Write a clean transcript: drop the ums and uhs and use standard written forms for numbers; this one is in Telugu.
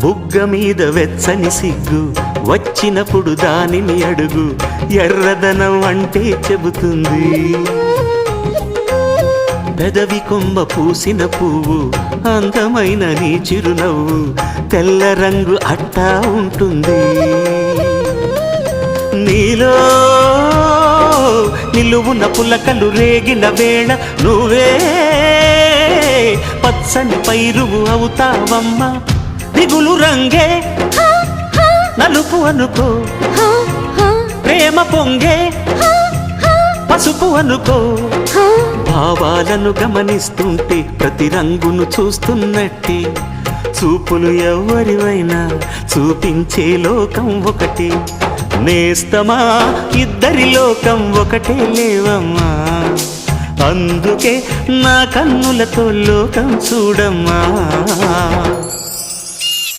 బుగ్గ మీద వెచ్చని సిగ్గు వచ్చినప్పుడు దానిని అడుగు, ఎర్రదనం అంటే చెబుతుంది. పెదవి కొమ్మ పూసిన పువ్వు అందమైన నీ చిరునవ్వు, తెల్ల రంగు అట్టా ఉంటుంది. నీలో నిలువున పులకలు రేగిన వేళ నువ్వే పచ్చని పైరువు అవుతావమ్మా. దిగులు రంగే నలుపు అనుకో, ప్రేమ పొంగే పసుపు అనుకో. భావాలను గమనిస్తుంటే ప్రతి రంగును చూస్తున్నట్టే, చూపులు ఎవరివైనా చూపించే లోకం ఒకటి. నేస్తమా ఇద్దరి లోకం ఒకటే లేవమ్మా, అందుకే నా కన్నులతో లోకం చూడమ్మా.